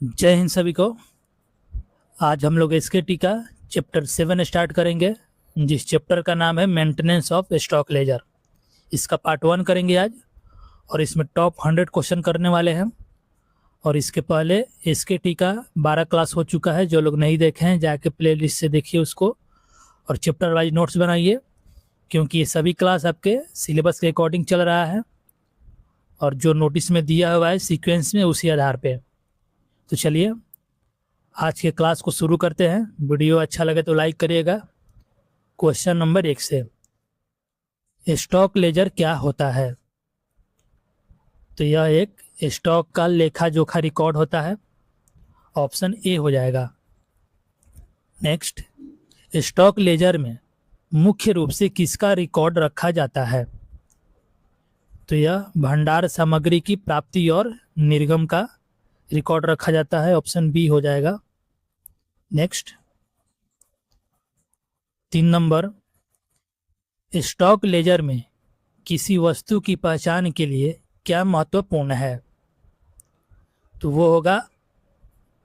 जय हिंद सभी को। आज हम लोग एसकेटी का चैप्टर 7 स्टार्ट करेंगे, जिस चैप्टर का नाम है मेंटेनेंस ऑफ स्टॉक लेजर। इसका पार्ट 1 करेंगे आज, और इसमें टॉप 100 क्वेश्चन करने वाले हैं। और इसके पहले एसकेटी का 12 क्लास हो चुका है। जो लोग नहीं देखे हैं जाके प्लेलिस्ट से देखिए उसको, और चैप्टर वाइज नोट्स बनाइए, क्योंकि ये सभी क्लास आपके सिलेबस के अकॉर्डिंग चल रहा है और जो नोटिस में दिया हुआ है सीक्वेंस में उसी आधार पे। तो चलिए आज के क्लास को शुरू करते हैं। वीडियो अच्छा लगे तो लाइक करिएगा। क्वेश्चन नंबर 1 से, स्टॉक लेजर क्या होता है? तो यह एक स्टॉक का लेखा जोखा रिकॉर्ड होता है। ऑप्शन ए हो जाएगा। नेक्स्ट, स्टॉक लेजर में मुख्य रूप से किसका रिकॉर्ड रखा जाता है? तो यह भंडार सामग्री की प्राप्ति और निर्गम का रिकॉर्ड रखा जाता है। ऑप्शन बी हो जाएगा। नेक्स्ट, 3 नंबर, स्टॉक लेजर में किसी वस्तु की पहचान के लिए क्या महत्वपूर्ण है? तो वो होगा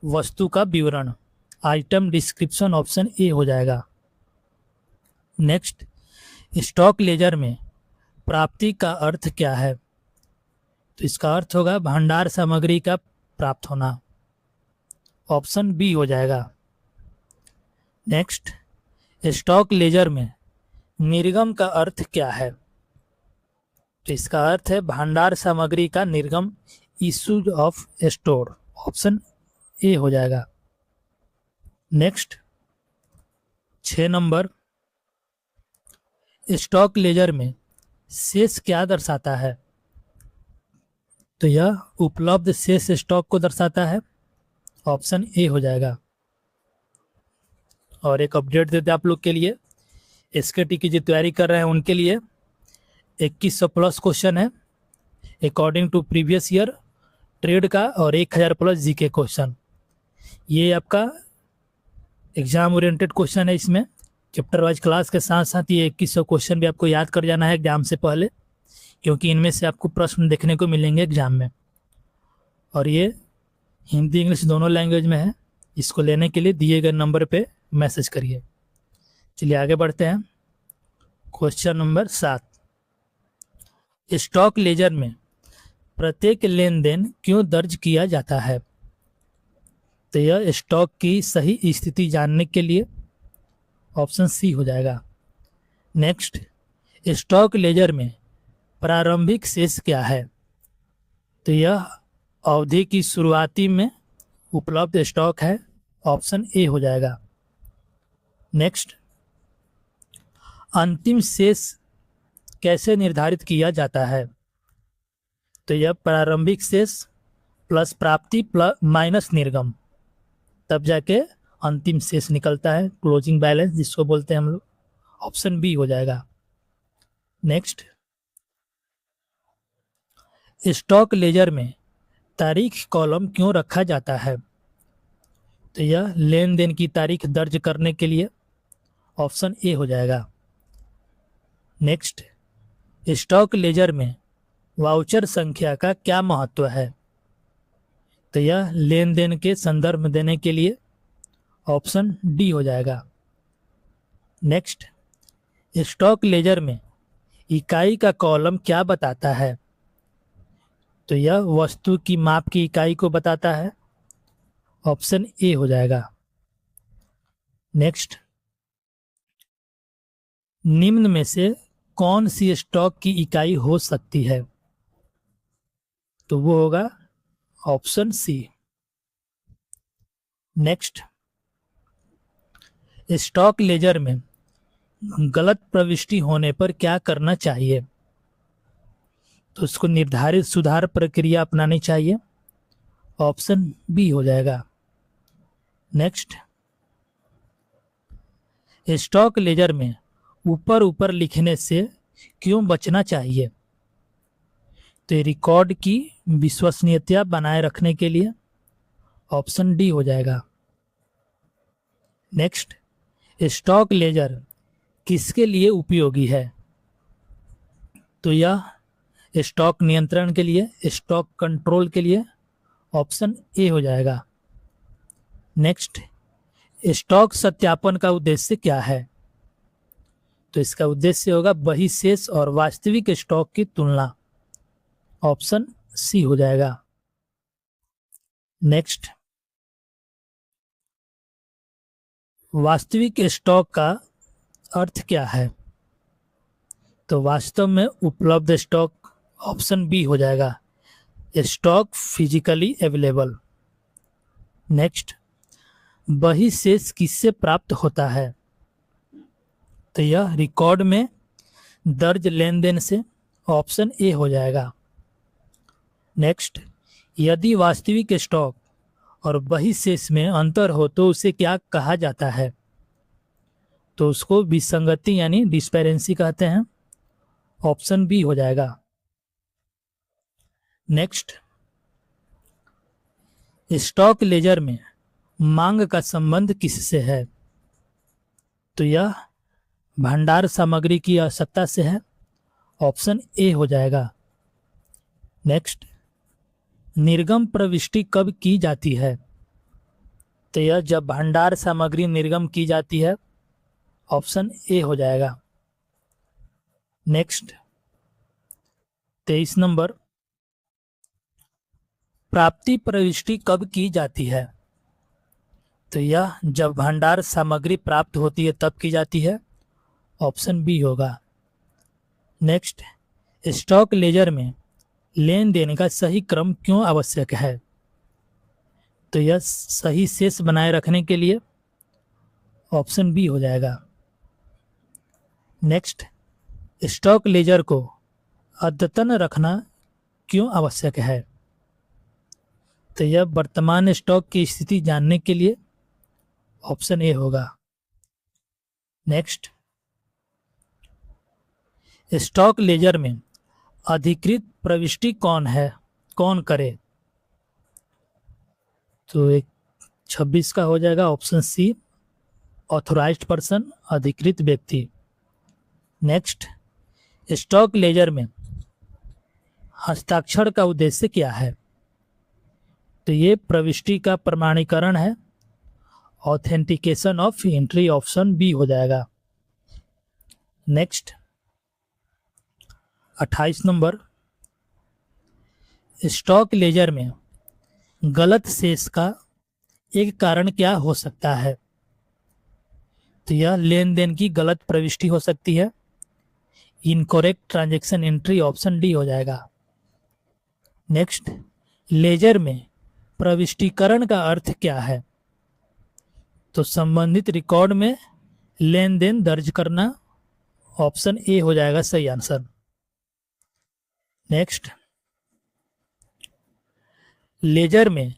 वस्तु का विवरण, आइटम डिस्क्रिप्शन। ऑप्शन ए हो जाएगा। नेक्स्ट, स्टॉक लेजर में प्राप्ति का अर्थ क्या है? तो इसका अर्थ होगा भंडार सामग्री का प्राप्त होना। ऑप्शन बी हो जाएगा। नेक्स्ट, स्टॉक लेजर में निर्गम का अर्थ क्या है? तो इसका अर्थ है भंडार सामग्री का निर्गम, issues of store. Option A हो जाएगा। नेक्स्ट, 6 नंबर, स्टॉक लेजर में शेष क्या दर्शाता है? तो यह उपलब्ध शेष स्टॉक को दर्शाता है। ऑप्शन ए हो जाएगा। और एक अपडेट देते आप लोग के लिए, एसकेटी की जो तैयारी कर रहे हैं उनके लिए 2100 प्लस क्वेश्चन है according to previous year trade का, और 1000 प्लस जीके क्वेश्चन। ये आपका एग्जाम ओरिएंटेड क्वेश्चन है। इसमें चैप्टर वाइज क्लास के साथ साथ ये 2100 क्वेश्चन भी आपको याद कर जाना है एग्जाम से पहले, क्योंकि इनमें से आपको प्रश्न देखने को मिलेंगे एग्जाम में। और ये हिंदी इंग्लिश दोनों लैंग्वेज में है। इसको लेने के लिए दिए गए नंबर पे मैसेज करिए। चलिए आगे बढ़ते हैं। क्वेश्चन नंबर 7, स्टॉक लेजर में प्रत्येक लेन देन क्यों दर्ज किया जाता है? तो यह स्टॉक की सही स्थिति जानने के लिए। ऑप्शन सी हो जाएगा। नेक्स्ट, स्टॉक लेजर में प्रारंभिक शेष क्या है? तो यह अवधि की शुरुआती में उपलब्ध स्टॉक है। ऑप्शन ए हो जाएगा। नेक्स्ट, अंतिम शेष कैसे निर्धारित किया जाता है? तो यह प्रारंभिक शेष प्लस प्राप्ति प्लस माइनस निर्गम, तब जाके अंतिम शेष निकलता है, क्लोजिंग बैलेंस जिसको बोलते हैं हम लोग। ऑप्शन बी हो जाएगा। नेक्स्ट, स्टॉक लेजर में तारीख कॉलम क्यों रखा जाता है? तो यह लेन देन की तारीख दर्ज करने के लिए। ऑप्शन ए हो जाएगा। नेक्स्ट, स्टॉक लेजर में वाउचर संख्या का क्या महत्व है? तो यह लेन देन के संदर्भ देने के लिए। ऑप्शन डी हो जाएगा। नेक्स्ट, स्टॉक लेजर में इकाई का कॉलम क्या बताता है? तो यह वस्तु की माप की इकाई को बताता है। ऑप्शन ए हो जाएगा। नेक्स्ट, निम्न में से कौन सी स्टॉक की इकाई हो सकती है? तो वो होगा option C. Next, stock ledger में गलत प्रविष्टि होने पर क्या करना चाहिए? तो उसको निर्धारित सुधार प्रक्रिया अपनानी चाहिए। ऑप्शन बी हो जाएगा। नेक्स्ट, स्टॉक लेजर में ऊपर ऊपर लिखने से क्यों बचना चाहिए? तो रिकॉर्ड की विश्वसनीयता बनाए रखने के लिए। ऑप्शन डी हो जाएगा। नेक्स्ट, स्टॉक लेजर किसके लिए उपयोगी है? तो यह स्टॉक नियंत्रण के लिए, स्टॉक कंट्रोल के लिए। ऑप्शन ए हो जाएगा। नेक्स्ट, स्टॉक सत्यापन का उद्देश्य क्या है? तो इसका उद्देश्य होगा बहिशेष और वास्तविक स्टॉक की तुलना। ऑप्शन सी हो जाएगा। नेक्स्ट, वास्तविक स्टॉक का अर्थ क्या है? तो वास्तव में उपलब्ध स्टॉक। ऑप्शन बी हो जाएगा, स्टॉक फिजिकली अवेलेबल। नेक्स्ट, बहिशेष किससे प्राप्त होता है? तो यह रिकॉर्ड में दर्ज लेन देन से। ऑप्शन ए हो जाएगा। नेक्स्ट, यदि वास्तविक स्टॉक और बहिशेष में अंतर हो तो उसे क्या कहा जाता है? तो उसको विसंगति यानी डिस्पेरेंसी कहते हैं। ऑप्शन बी हो जाएगा। नेक्स्ट, स्टॉक लेजर में मांग का संबंध किससे है? तो यह भंडार सामग्री की आवश्यकता से है। ऑप्शन ए हो जाएगा। नेक्स्ट, निर्गम प्रविष्टि कब की जाती है? तो यह जब भंडार सामग्री निर्गम की जाती है। ऑप्शन ए हो जाएगा। नेक्स्ट, 23 नंबर, प्राप्ति प्रविष्टि कब की जाती है? तो यह जब भंडार सामग्री प्राप्त होती है तब की जाती है। ऑप्शन बी होगा। नेक्स्ट, स्टॉक लेजर में लेन देन का सही क्रम क्यों आवश्यक है? तो यह सही शेष बनाए रखने के लिए। ऑप्शन बी हो जाएगा। नेक्स्ट, स्टॉक लेजर को अद्यतन रखना क्यों आवश्यक है? तो यह वर्तमान स्टॉक की स्थिति जानने के लिए। ऑप्शन ए होगा। नेक्स्ट, स्टॉक लेजर में अधिकृत प्रविष्टि कौन है, कौन करे? तो एक 26 का हो जाएगा। ऑप्शन सी, ऑथोराइज्ड पर्सन, अधिकृत व्यक्ति। नेक्स्ट, स्टॉक लेजर में हस्ताक्षर का उद्देश्य क्या है? तो ये प्रविष्टि का प्रमाणीकरण है, authentication of entry. Option B हो जाएगा। नेक्स्ट, 28 नंबर, स्टॉक लेजर में गलत शेष का एक कारण क्या हो सकता है? तो यह लेन देन की गलत प्रविष्टि हो सकती है, incorrect transaction entry. Option D हो जाएगा। नेक्स्ट, लेजर में प्रविष्टिकरण का अर्थ क्या है? तो संबंधित रिकॉर्ड में लेन देन दर्ज करना। ऑप्शन ए हो जाएगा सही आंसर। नेक्स्ट, लेजर में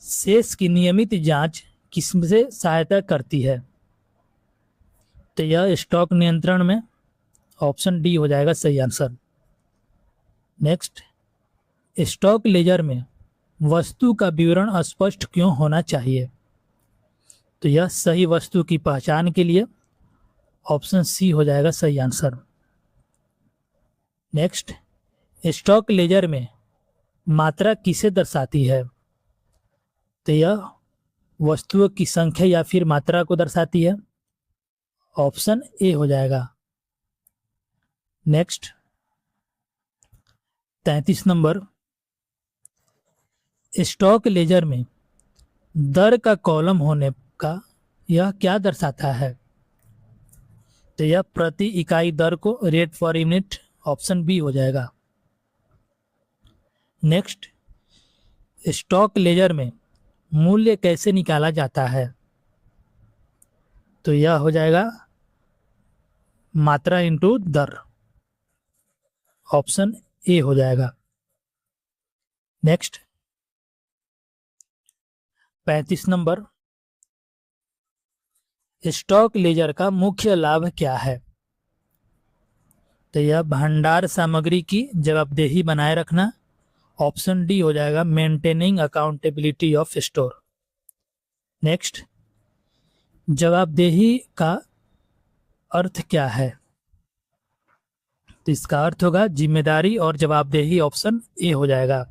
शेष की नियमित जांच किससे सहायता करती है? तो यह स्टॉक नियंत्रण में। ऑप्शन डी हो जाएगा सही आंसर। नेक्स्ट, स्टॉक लेजर में वस्तु का विवरण स्पष्ट क्यों होना चाहिए? तो यह सही वस्तु की पहचान के लिए। ऑप्शन सी हो जाएगा सही आंसर। नेक्स्ट, स्टॉक लेजर में मात्रा किसे दर्शाती है? तो यह वस्तुओं की संख्या या फिर मात्रा को दर्शाती है। ऑप्शन ए हो जाएगा। नेक्स्ट, 33 नंबर, स्टॉक लेजर में दर का कॉलम होने का यह क्या दर्शाता है? तो यह प्रति इकाई दर को, rate for unit. Option B हो जाएगा। नेक्स्ट, स्टॉक लेजर में मूल्य कैसे निकाला जाता है? तो यह हो जाएगा मात्रा इंटू दर। ऑप्शन ए हो जाएगा। नेक्स्ट, 35 नंबर, स्टॉक लेजर का मुख्य लाभ क्या है? तो यह भंडार सामग्री की जवाबदेही बनाए रखना। ऑप्शन डी हो जाएगा, maintaining accountability of store. Next, जवाबदेही का अर्थ क्या है? तो इसका अर्थ होगा जिम्मेदारी और जवाबदेही। ऑप्शन ए हो जाएगा।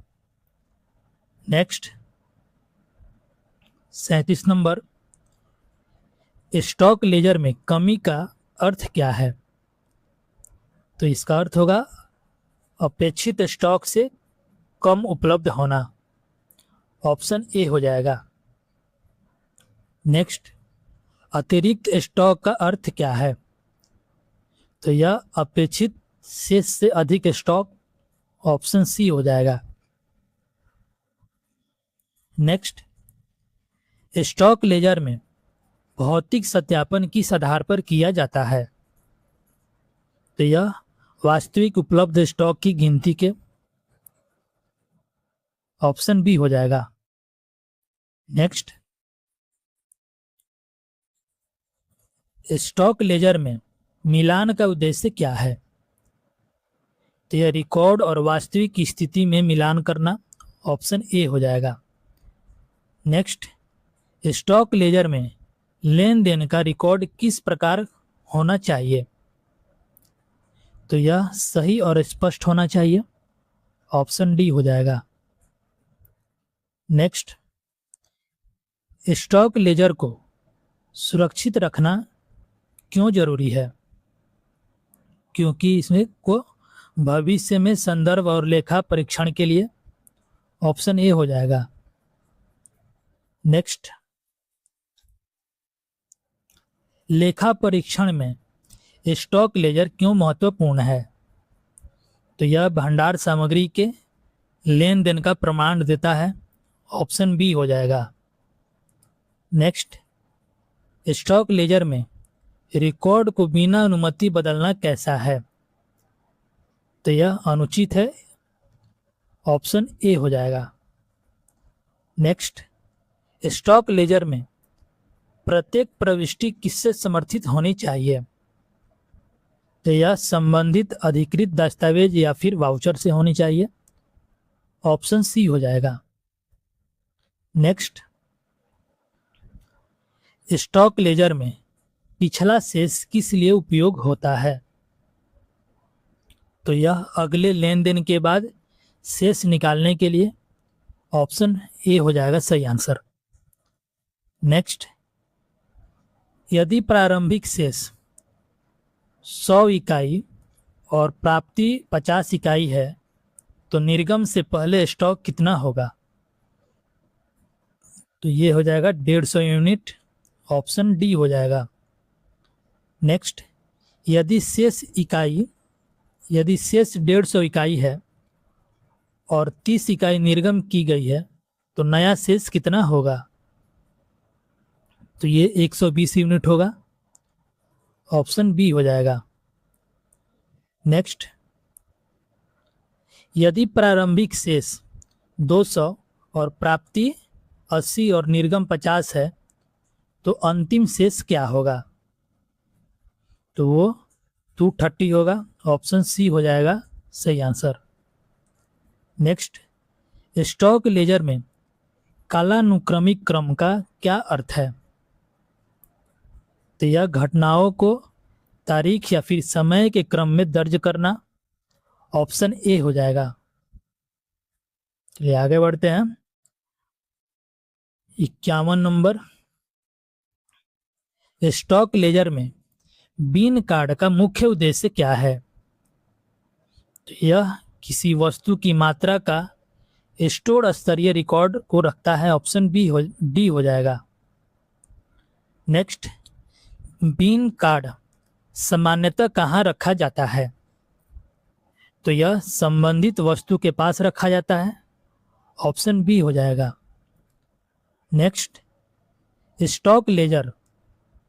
नेक्स्ट, 37 नंबर, स्टॉक लेजर में कमी का अर्थ क्या है? तो इसका अर्थ होगा अपेक्षित स्टॉक से कम उपलब्ध होना। ऑप्शन ए हो जाएगा। नेक्स्ट, अतिरिक्त स्टॉक का अर्थ क्या है? तो यह अपेक्षित शेष से अधिक स्टॉक। ऑप्शन सी हो जाएगा। नेक्स्ट, स्टॉक लेजर में भौतिक सत्यापन किस आधार पर किया जाता है? तो यह वास्तविक उपलब्ध स्टॉक की गिनती के। ऑप्शन बी हो जाएगा। नेक्स्ट, स्टॉक लेजर में मिलान का उद्देश्य क्या है? तो यह रिकॉर्ड और वास्तविक स्थिति में मिलान करना। ऑप्शन ए हो जाएगा। नेक्स्ट, स्टॉक लेजर में लेन देन का रिकॉर्ड किस प्रकार होना चाहिए? तो यह सही और स्पष्ट होना चाहिए। ऑप्शन डी हो जाएगा। नेक्स्ट, स्टॉक लेजर को सुरक्षित रखना क्यों जरूरी है? क्योंकि इसमें को भविष्य में संदर्भ और लेखा परीक्षण के लिए। ऑप्शन ए हो जाएगा। नेक्स्ट, लेखा परीक्षण में स्टॉक लेजर क्यों महत्वपूर्ण है? तो यह भंडार सामग्री के लेन देन का प्रमाण देता है। ऑप्शन बी हो जाएगा। नेक्स्ट, स्टॉक लेजर में रिकॉर्ड को बिना अनुमति बदलना कैसा है? तो यह अनुचित है। ऑप्शन ए हो जाएगा। नेक्स्ट, स्टॉक लेजर में प्रत्येक प्रविष्टि किससे समर्थित होनी चाहिए? तो यह संबंधित अधिकृत दस्तावेज या फिर वाउचर से होनी चाहिए। ऑप्शन सी हो जाएगा। नेक्स्ट, स्टॉक लेजर में पिछला शेष किस लिए उपयोग होता है? तो यह अगले लेन देन के बाद शेष निकालने के लिए। ऑप्शन ए हो जाएगा सही आंसर। नेक्स्ट, यदि प्रारंभिक शेष 100 इकाई और प्राप्ति 50 इकाई है तो निर्गम से पहले स्टॉक कितना होगा? तो ये हो जाएगा 150 यूनिट। ऑप्शन डी हो जाएगा। नेक्स्ट, यदि शेष 150 इकाई है और 30 इकाई निर्गम की गई है तो नया शेष कितना होगा? तो ये 120 यूनिट होगा। ऑप्शन बी हो जाएगा। नेक्स्ट, यदि प्रारंभिक शेष 200 और प्राप्ति 80 और निर्गम 50 है तो अंतिम शेष क्या होगा? तो वो 230 होगा। ऑप्शन सी हो जाएगा सही आंसर। नेक्स्ट, स्टॉक लेजर में कालानुक्रमिक क्रम का क्या अर्थ है? तो यह घटनाओं को तारीख या फिर समय के क्रम में दर्ज करना। ऑप्शन ए हो जाएगा। चलिए आगे बढ़ते हैं। 51 नंबर, स्टॉक लेजर में बीन कार्ड का मुख्य उद्देश्य क्या है? तो यह किसी वस्तु की मात्रा का स्टोर स्तरीय रिकॉर्ड को रखता है। ऑप्शन डी हो जाएगा। नेक्स्ट, बीन कार्ड सामान्यतः कहाँ रखा जाता है? तो यह संबंधित वस्तु के पास रखा जाता है। ऑप्शन बी हो जाएगा। नेक्स्ट, स्टॉक लेजर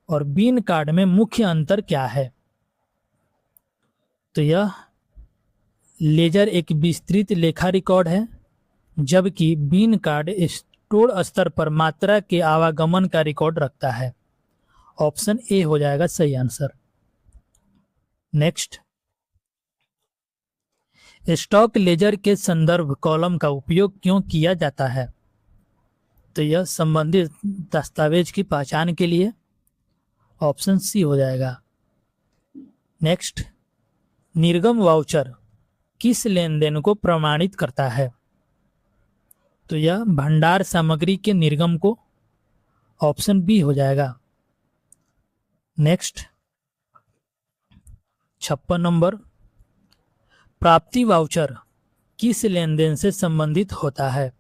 और बीन कार्ड में मुख्य अंतर क्या है? तो यह लेजर एक विस्तृत लेखा रिकॉर्ड है जबकि बीन कार्ड स्टोर स्तर पर मात्रा के आवागमन का रिकॉर्ड रखता है। ऑप्शन ए हो जाएगा सही आंसर। नेक्स्ट, स्टॉक लेजर के संदर्भ कॉलम का उपयोग क्यों किया जाता है? तो यह संबंधित दस्तावेज की पहचान के लिए। ऑप्शन सी हो जाएगा। नेक्स्ट, निर्गम वाउचर किस लेन देन को प्रमाणित करता है? तो यह भंडार सामग्री के निर्गम को। ऑप्शन बी हो जाएगा। नेक्स्ट 56 नंबर, प्राप्ति वाउचर किस लेन देन से संबंधित होता है?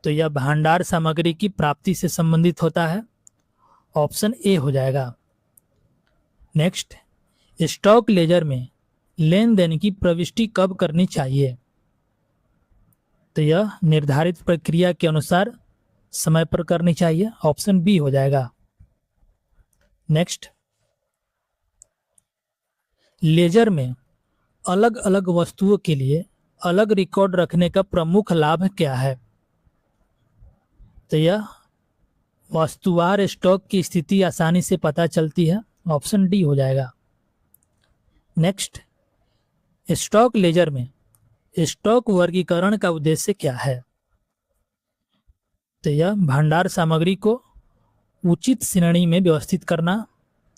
तो यह भंडार सामग्री की प्राप्ति से संबंधित होता है, ऑप्शन ए हो जाएगा। नेक्स्ट, स्टॉक लेजर में लेन देन की प्रविष्टि कब करनी चाहिए? तो यह निर्धारित प्रक्रिया के अनुसार समय पर करनी चाहिए, ऑप्शन बी हो जाएगा। नेक्स्ट, लेजर में अलग अलग वस्तुओं के लिए अलग रिकॉर्ड रखने का प्रमुख लाभ क्या है? तो यह वस्तुवार स्टॉक की स्थिति आसानी से पता चलती है, ऑप्शन डी हो जाएगा। नेक्स्ट, स्टॉक लेजर में स्टॉक वर्गीकरण का उद्देश्य क्या है? तो यह भंडार सामग्री को उचित श्रेणी में व्यवस्थित करना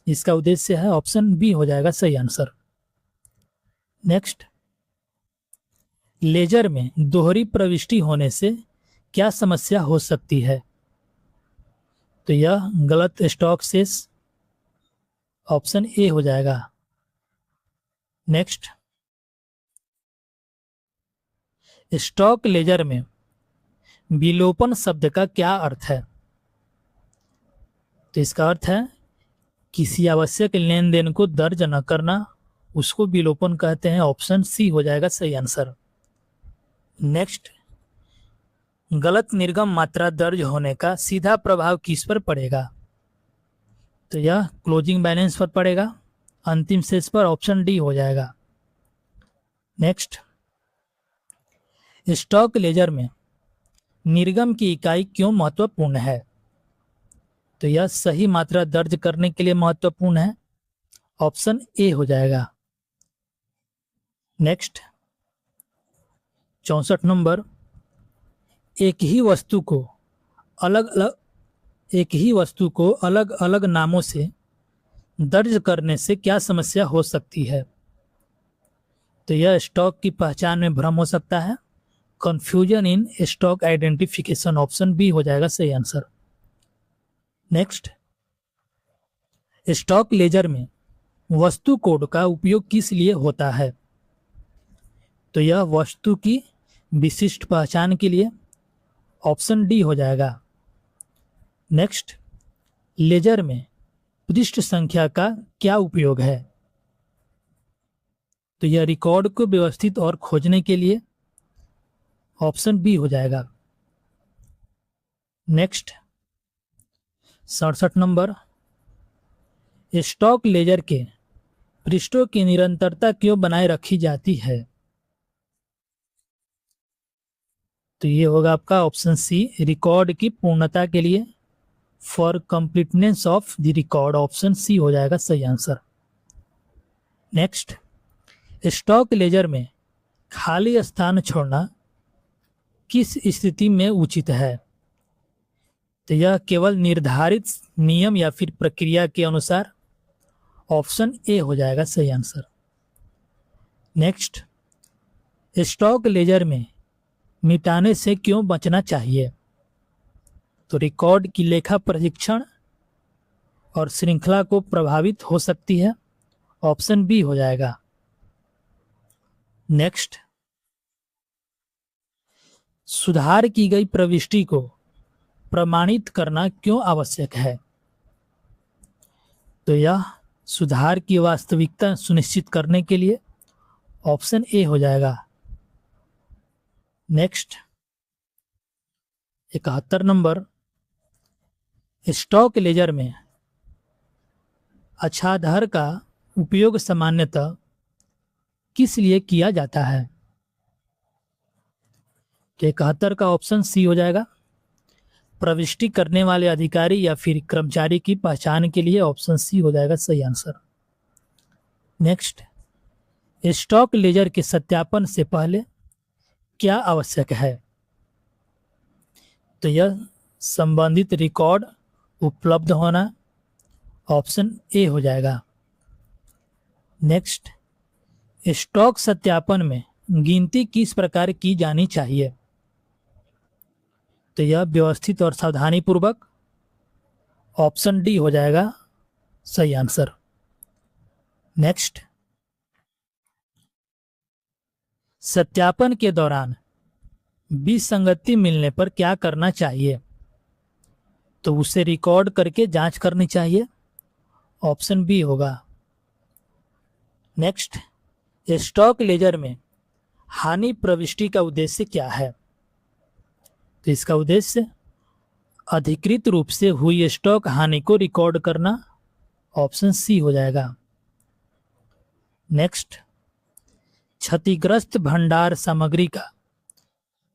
इसका उद्देश्य है, ऑप्शन बी हो जाएगा सही आंसर। नेक्स्ट, लेजर में दोहरी प्रविष्टि होने से क्या समस्या हो सकती है? तो यह गलत स्टॉक शेष, ऑप्शन ए हो जाएगा। नेक्स्ट, स्टॉक लेजर में विलोपन शब्द का क्या अर्थ है? तो इसका अर्थ है किसी आवश्यक लेन देन को दर्ज न करना, उसको विलोपन कहते हैं, ऑप्शन सी हो जाएगा सही आंसर। नेक्स्ट, गलत निर्गम मात्रा दर्ज होने का सीधा प्रभाव किस पर पड़ेगा? तो यह क्लोजिंग बैलेंस पर पड़ेगा, अंतिम शेष पर, ऑप्शन डी हो जाएगा। नेक्स्ट, स्टॉक लेजर में निर्गम की इकाई क्यों महत्वपूर्ण है? तो यह सही मात्रा दर्ज करने के लिए महत्वपूर्ण है, ऑप्शन ए हो जाएगा। नेक्स्ट 64 नंबर, एक ही वस्तु को अलग अलग नामों से दर्ज करने से क्या समस्या हो सकती है? तो यह स्टॉक की पहचान में भ्रम हो सकता है, confusion in stock identification, option B हो जाएगा सही आंसर। नेक्स्ट, स्टॉक लेजर में वस्तु कोड का उपयोग किस लिए होता है? तो यह वस्तु की विशिष्ट पहचान के लिए, ऑप्शन डी हो जाएगा। नेक्स्ट, लेजर में पृष्ठ संख्या का क्या उपयोग है? तो यह रिकॉर्ड को व्यवस्थित और खोजने के लिए, ऑप्शन बी हो जाएगा। नेक्स्ट 67 नंबर, स्टॉक लेजर के पृष्ठों की निरंतरता क्यों बनाए रखी जाती है? तो ये होगा आपका ऑप्शन सी, रिकॉर्ड की पूर्णता के लिए, for completeness of the record, option C हो जाएगा सही आंसर। नेक्स्ट, स्टॉक लेजर में खाली स्थान छोड़ना किस स्थिति में उचित है? तो यह केवल निर्धारित नियम या फिर प्रक्रिया के अनुसार, ऑप्शन ए हो जाएगा सही आंसर। नेक्स्ट, स्टॉक लेजर में मिटाने से क्यों बचना चाहिए? तो रिकॉर्ड की लेखा परीक्षण और श्रृंखला को प्रभावित हो सकती है, ऑप्शन बी हो जाएगा। नेक्स्ट, सुधार की गई प्रविष्टि को प्रमाणित करना क्यों आवश्यक है? तो यह सुधार की वास्तविकता सुनिश्चित करने के लिए, ऑप्शन ए हो जाएगा। नेक्स्ट 71 नंबर, स्टॉक लेजर में आच्छादर का उपयोग सामान्यतः किस लिए किया जाता है? तो 71 का ऑप्शन सी हो जाएगा, प्रविष्टि करने वाले अधिकारी या फिर कर्मचारी की पहचान के लिए, ऑप्शन सी हो जाएगा सही आंसर। नेक्स्ट, स्टॉक लेजर के सत्यापन से पहले क्या आवश्यक है? तो यह संबंधित रिकॉर्ड उपलब्ध होना, ऑप्शन ए हो जाएगा। नेक्स्ट, स्टॉक सत्यापन में गिनती किस प्रकार की जानी चाहिए? तो यह व्यवस्थित और सावधानी पूर्वक, ऑप्शन डी हो जाएगा सही आंसर। नेक्स्ट, सत्यापन के दौरान विसंगति मिलने पर क्या करना चाहिए? तो उसे रिकॉर्ड करके जांच करनी चाहिए, ऑप्शन बी होगा। नेक्स्ट, स्टॉक लेजर में हानि प्रविष्टि का उद्देश्य क्या है? तो इसका उद्देश्य अधिकृत रूप से हुई स्टॉक हानि को रिकॉर्ड करना, ऑप्शन सी हो जाएगा। नेक्स्ट, क्षतिग्रस्त भंडार सामग्री का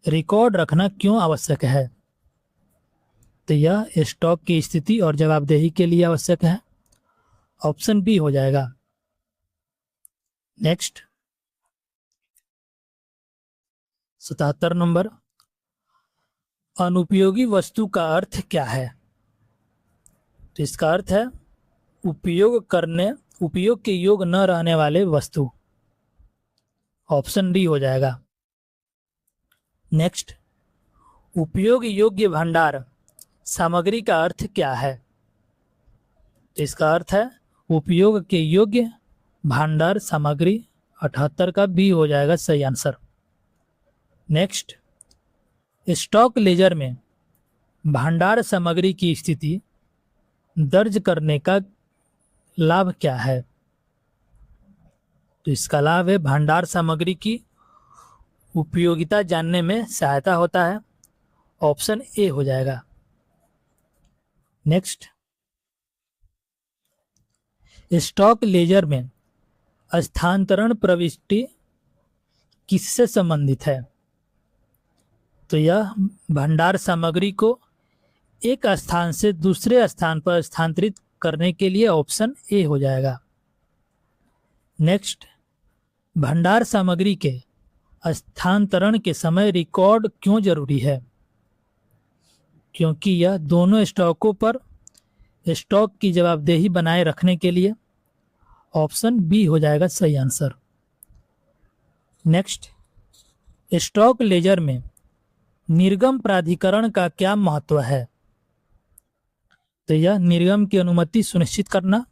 रिकॉर्ड रखना क्यों आवश्यक है? तो यह स्टॉक की स्थिति और जवाबदेही के लिए आवश्यक है, ऑप्शन बी हो जाएगा। नेक्स्ट, 77 नंबर, अनुपयोगी वस्तु का अर्थ क्या है? तो इसका अर्थ है उपयोग के योग न रहने वाले वस्तु, ऑप्शन डी हो जाएगा। नेक्स्ट, उपयोग योग्य भंडार सामग्री का अर्थ क्या है? तो इसका अर्थ है उपयोग के योग्य भंडार सामग्री, 78 का बी हो जाएगा सही आंसर। नेक्स्ट, स्टॉक लेजर में भंडार सामग्री की स्थिति दर्ज करने का लाभ क्या है? तो इसका लाभ है भंडार सामग्री की उपयोगिता जानने में सहायता होता है, ऑप्शन ए हो जाएगा। नेक्स्ट, स्टॉक लेजर में स्थानांतरण प्रविष्टि किससे संबंधित है? तो यह भंडार सामग्री को एक स्थान से दूसरे स्थान पर स्थानांतरित करने के लिए, ऑप्शन ए हो जाएगा। नेक्स्ट, भंडार सामग्री के स्थानांतरण के समय रिकॉर्ड क्यों जरूरी है? क्योंकि यह दोनों स्टॉकों पर स्टॉक की जवाबदेही बनाए रखने के लिए, ऑप्शन बी हो जाएगा सही आंसर। नेक्स्ट, स्टॉक लेजर में निर्गम प्राधिकरण का क्या महत्व है? तो यह निर्गम की अनुमति सुनिश्चित करना,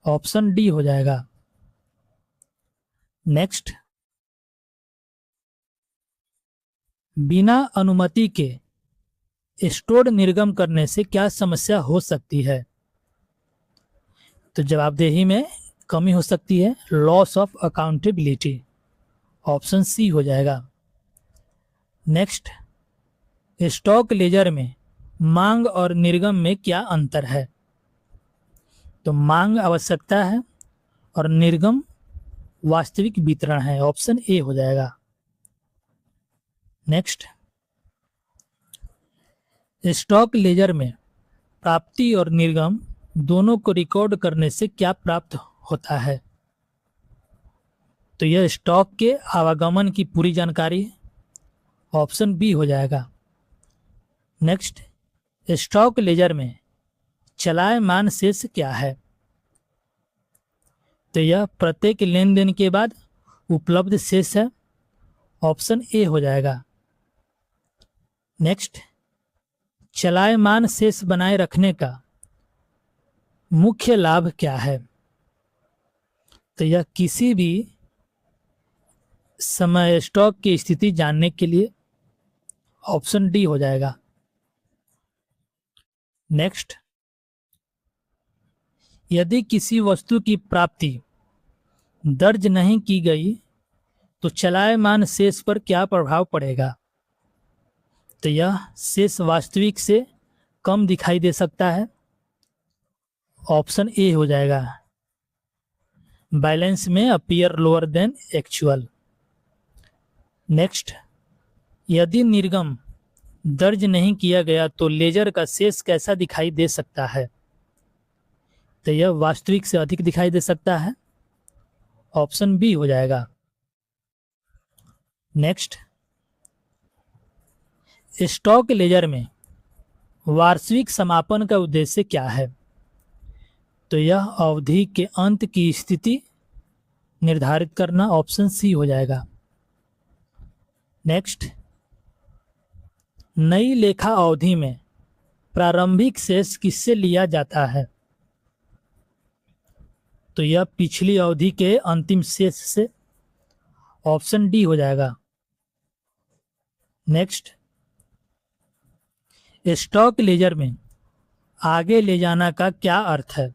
ऑप्शन डी हो जाएगा। नेक्स्ट, बिना अनुमति के स्टोर निर्गम करने से क्या समस्या हो सकती है? तो जवाबदेही में कमी हो सकती है, loss of accountability, option C हो जाएगा। नेक्स्ट, स्टॉक लेजर में मांग और निर्गम में क्या अंतर है? तो मांग आवश्यकता है और निर्गम वास्तविक वितरण है, ऑप्शन ए हो जाएगा। नेक्स्ट, स्टॉक लेजर में प्राप्ति और निर्गम दोनों को रिकॉर्ड करने से क्या प्राप्त होता है? तो यह स्टॉक के आवागमन की पूरी जानकारी, ऑप्शन बी हो जाएगा। नेक्स्ट, स्टॉक लेजर में चलायमान शेष क्या है? तो यह प्रत्येक लेन देन के बाद उपलब्ध शेष है, ऑप्शन ए हो जाएगा। नेक्स्ट, चलायमान शेष बनाए रखने का मुख्य लाभ क्या है? तो यह किसी भी समय स्टॉक की स्थिति जानने के लिए, ऑप्शन डी हो जाएगा। नेक्स्ट, यदि किसी वस्तु की प्राप्ति दर्ज नहीं की गई तो चलायमान शेष पर क्या प्रभाव पड़ेगा? तो यह शेष वास्तविक से कम दिखाई दे सकता है, ऑप्शन ए हो जाएगा। बैलेंस में appear lower than actual. Next, यदि निर्गम दर्ज नहीं किया गया तो लेजर का शेष कैसा दिखाई दे सकता है? तो यह वास्तविक से अधिक दिखाई दे सकता है, ऑप्शन बी हो जाएगा। नेक्स्ट, स्टॉक लेजर में वार्षिक समापन का उद्देश्य क्या है? तो यह अवधि के अंत की स्थिति निर्धारित करना, ऑप्शन सी हो जाएगा। नेक्स्ट, नई लेखा अवधि में प्रारंभिक शेष किससे लिया जाता है? तो यह पिछली अवधि के अंतिम शेष से। ऑप्शन डी हो जाएगा। नेक्स्ट, स्टॉक लेजर में आगे ले जाना का क्या अर्थ है?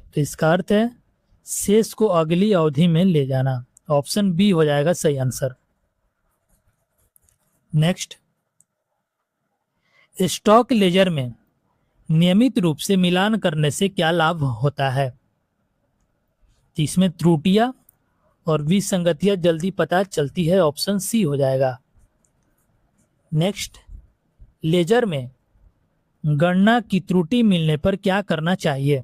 तो इसका अर्थ है शेष को अगली अवधि में ले जाना। ऑप्शन बी हो जाएगा सही आंसर। नेक्स्ट, स्टॉक लेजर में नियमित रूप से मिलान करने से क्या लाभ होता है? तो इसमें त्रुटियां और विसंगतियां जल्दी पता चलती है। ऑप्शन सी हो जाएगा। नेक्स्ट, लेजर में गणना की त्रुटि मिलने पर क्या करना चाहिए?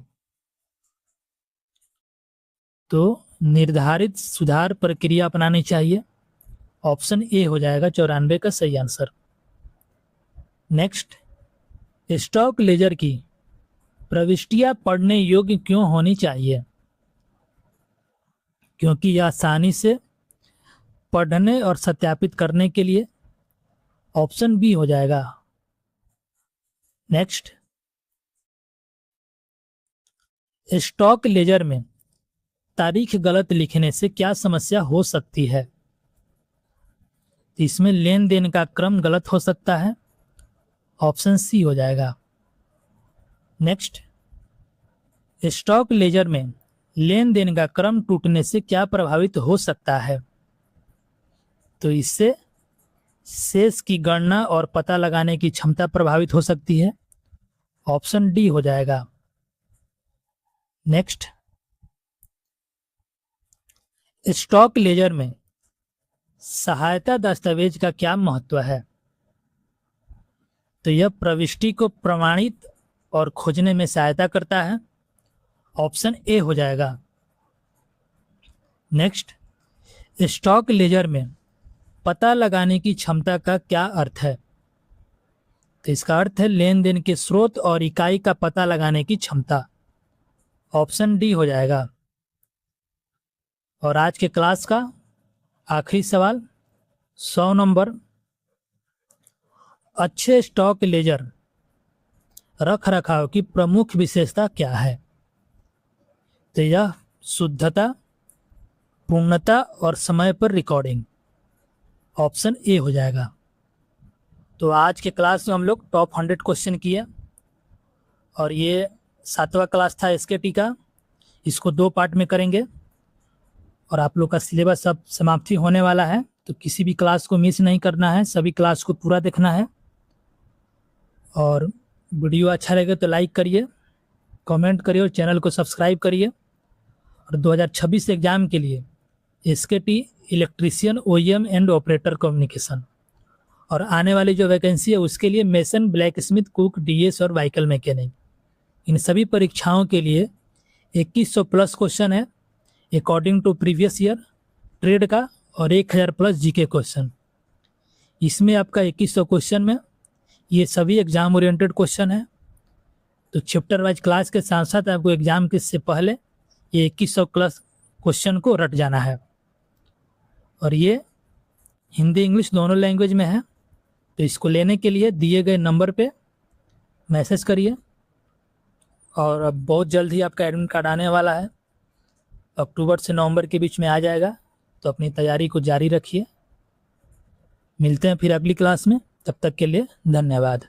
तो निर्धारित सुधार प्रक्रिया अपनानी चाहिए। ऑप्शन ए हो जाएगा 94 का सही आंसर। नेक्स्ट, स्टॉक लेजर की प्रविष्टियां पढ़ने योग्य क्यों होनी चाहिए? क्योंकि यह आसानी से पढ़ने और सत्यापित करने के लिए। ऑप्शन बी हो जाएगा। नेक्स्ट, स्टॉक लेजर में तारीख गलत लिखने से क्या समस्या हो सकती है? इसमें लेन देन का क्रम गलत हो सकता है। ऑप्शन सी हो जाएगा। नेक्स्ट, स्टॉक लेजर में लेन देन का क्रम टूटने से क्या प्रभावित हो सकता है? तो इससे शेष की गणना और पता लगाने की क्षमता प्रभावित हो सकती है। ऑप्शन डी हो जाएगा। नेक्स्ट, स्टॉक लेजर में सहायता दस्तावेज का क्या महत्व है? तो यह प्रविष्टि को प्रमाणित और खोजने में सहायता करता है। ऑप्शन ए हो जाएगा। नेक्स्ट, स्टॉक लेजर में पता लगाने की क्षमता का क्या अर्थ है? तो इसका अर्थ है लेन देन के स्रोत और इकाई का पता लगाने की क्षमता। ऑप्शन डी हो जाएगा। और आज के क्लास का आखिरी सवाल 100 नंबर, अच्छे स्टॉक लेजर रख रखाव की प्रमुख विशेषता क्या है? तो यह शुद्धता, पूर्णता और समय पर रिकॉर्डिंग। ऑप्शन ए हो जाएगा। तो आज के क्लास में हम लोग टॉप 100 क्वेश्चन किए और ये 7वां क्लास था एसकेटी का। इसको 2 पार्ट में करेंगे और आप लोग का सिलेबस अब समाप्ति होने वाला है, तो किसी भी क्लास को मिस नहीं करना है, सभी क्लास को पूरा देखना है। और वीडियो अच्छा लगे तो लाइक करिए, कमेंट करिए और चैनल को सब्सक्राइब करिए। और 2026 एग्ज़ाम के लिए SKT electrician, OEM and operator communication और आने वाली जो वैकेंसी है उसके लिए mason, blacksmith, cook, DS और व्हीकल मैकेनिक, इन सभी परीक्षाओं के लिए 2100 प्लस क्वेश्चन है according to previous year trade का, और 1000 प्लस जीके क्वेश्चन। इसमें आपका 2100 क्वेश्चन में ये सभी एग्जाम ओरिएंटेड क्वेश्चन है। तो चैप्टर वाइज क्लास के साथ साथ आपको एग्जाम के से पहले ये 2100 प्लस क्वेश्चन को रट जाना है। और ये हिंदी इंग्लिश दोनों लैंग्वेज में है। तो इसको लेने के लिए दिए गए नंबर पे मैसेज करिए। और अब बहुत जल्द ही आपका एडमिट कार्ड आने वाला है, अक्टूबर से नवंबर के बीच में आ जाएगा। तो अपनी तैयारी को जारी रखिए। मिलते हैं फिर अगली क्लास में, तब तक के लिए धन्यवाद।